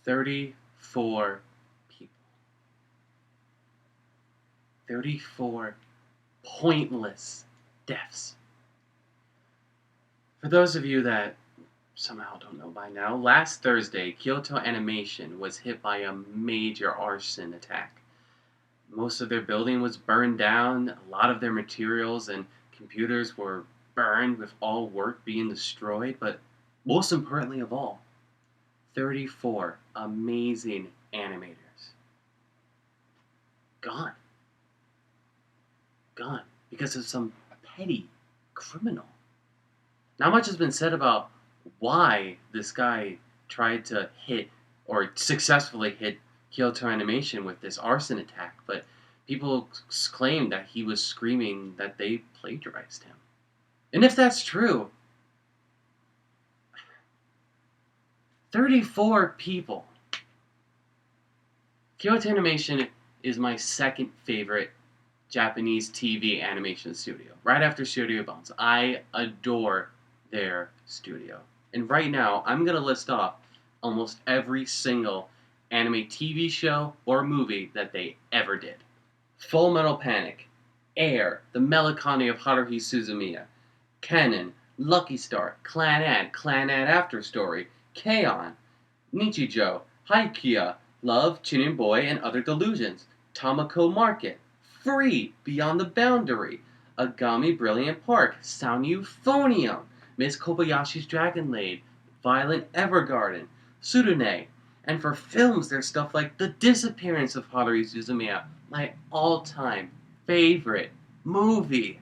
34 people. 34 pointless deaths. For those of you that somehow don't know by now, last Thursday, Kyoto Animation was hit by a major arson attack. Most of their building was burned down, a lot of their materials and computers were burned with all work being destroyed, but most importantly of all, 34 amazing animators. Gone. Gone. Because of some petty criminal. Not much has been said about why this guy tried to hit or successfully hit Kyoto Animation with this arson attack, but people claim that he was screaming that they plagiarized him. And if that's true, 34 people. Kyoto Animation is my second favorite Japanese TV animation studio, right after Studio Bones. I adore their studio. And right now, I'm going to list off almost every single anime TV show or movie that they ever did. Full Metal Panic, Air, The Melancholy of Haruhi Suzumiya, Kennen, Lucky Star, Clanad After Story, K-On!, Nichijou, Haikyuu, Love, Chinin Boy, and Other Delusions, Tamako Market, Free, Beyond the Boundary, Agami Brilliant Park, Sound Euphonium, Miss Kobayashi's Dragon Maid, Violet Evergarden, Tsurune. And for films, there's stuff like The Disappearance of Haruhi Suzumiya, my all-time favorite movie.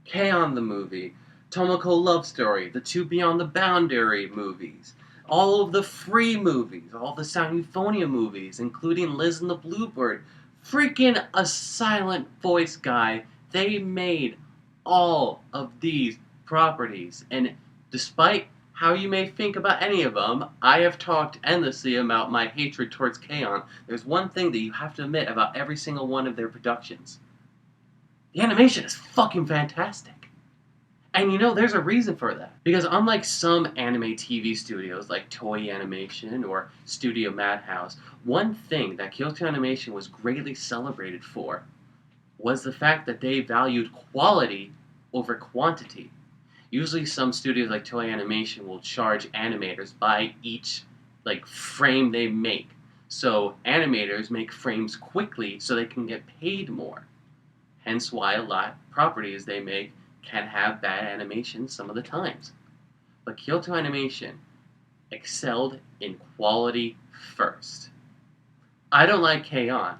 K-On! The movie, Tomoko Love Story, the two Beyond the Boundary movies, all of the Free movies, all the Sound Euphonium movies, including Liz and the Bluebird, freaking a silent voice guy. They made all of these properties, and despite how you may think about any of them, I have talked endlessly about my hatred towards K-On! There's one thing that you have to admit about every single one of their productions. The animation is fucking fantastic. And you know, there's a reason for that. Because unlike some anime TV studios like Toei Animation or Studio Madhouse, one thing that Kyoto Animation was greatly celebrated for was the fact that they valued quality over quantity. Usually some studios like Toei Animation will charge animators by each frame they make. So animators make frames quickly so they can get paid more. Hence why a lot of properties they make can have bad animation some of the times. But Kyoto Animation excelled in quality first. I don't like K-On!,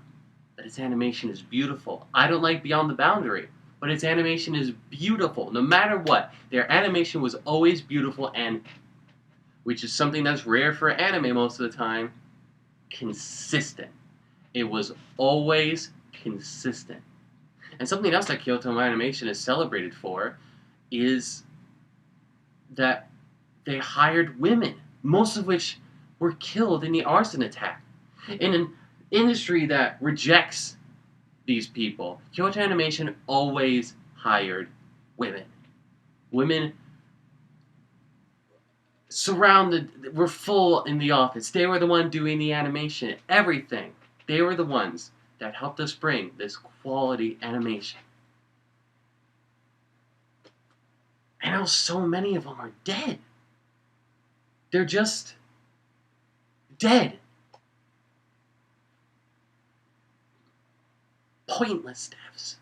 but its animation is beautiful. I don't like Beyond the Boundary, but its animation is beautiful. No matter what, their animation was always beautiful, and, which is something that's rare for anime most of the time, consistent. It was always consistent. And something else that Kyoto Animation is celebrated for is that they hired women, most of which were killed in the arson attack. In an industry that rejects these people, Kyoto Animation always hired women. Women were full in the office. They were the one doing the animation, everything. They were the ones that helped us bring this quality animation. And now so many of them are dead. They're just dead. Pointless deaths.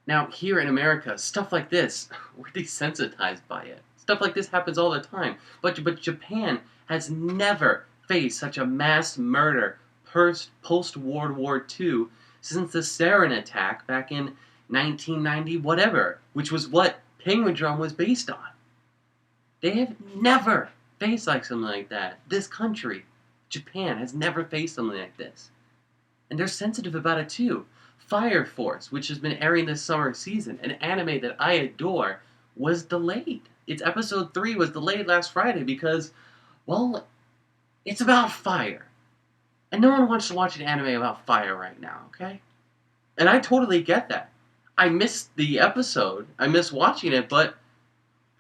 Now, here in America, stuff like this, we're desensitized by it. Stuff like this happens all the time. But Japan has never faced such a mass murder post-World War II since the sarin attack back in 1990 whatever, which was what Penguin Drum was based on. They have never faced something like that. This country, Japan, has never faced something like this. And they're sensitive about it too. Fire Force, which has been airing this summer season, an anime that I adore, was delayed. Its episode 3 was delayed last Friday because, well, it's about fire. And no one wants to watch an anime about fire right now, okay? And I totally get that. I missed the episode. I missed watching it, but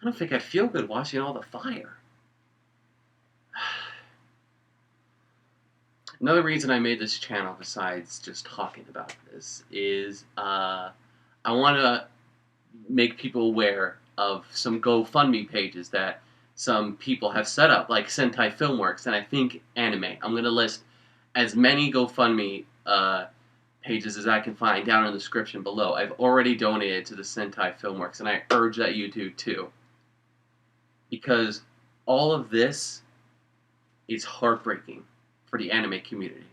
I don't think I'd feel good watching all the fire. Another reason I made this channel, besides just talking about this, is I want to make people aware of some GoFundMe pages that some people have set up, like Sentai Filmworks, and I think anime. I'm going to list as many GoFundMe pages as I can find down in the description below. I've already donated to the Sentai Filmworks, and I urge that you do too. Because all of this is heartbreaking for the anime community.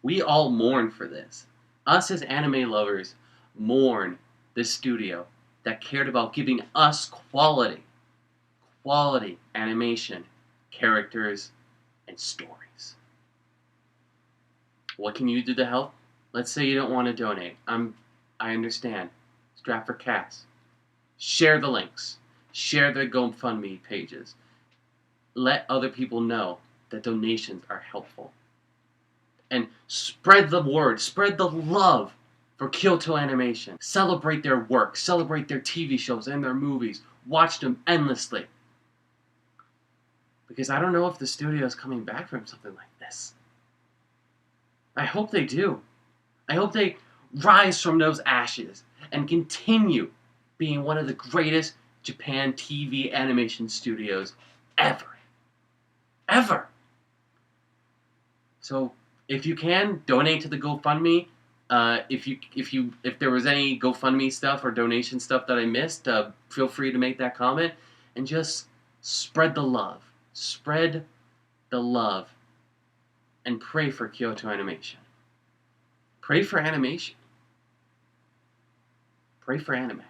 We all mourn for this. Us as anime lovers mourn this studio that cared about giving us quality animation, characters, and stories. What can you do to help? Let's say you don't want to donate. I understand. Strap for Cass. Share the links. Share the GoFundMe pages. Let other people know that donations are helpful. And spread the word, spread the love for Kyoto Animation. Celebrate their work, celebrate their TV shows and their movies. Watch them endlessly. Because I don't know if the studio is coming back from something like this. I hope they do. I hope they rise from those ashes and continue being one of the greatest Japan TV animation studios ever. Ever. So if you can, donate to the GoFundMe. If there was any GoFundMe stuff or donation stuff that I missed, feel free to make that comment and just spread the love. Spread the love and pray for Kyoto Animation. Pray for animation. Pray for anime.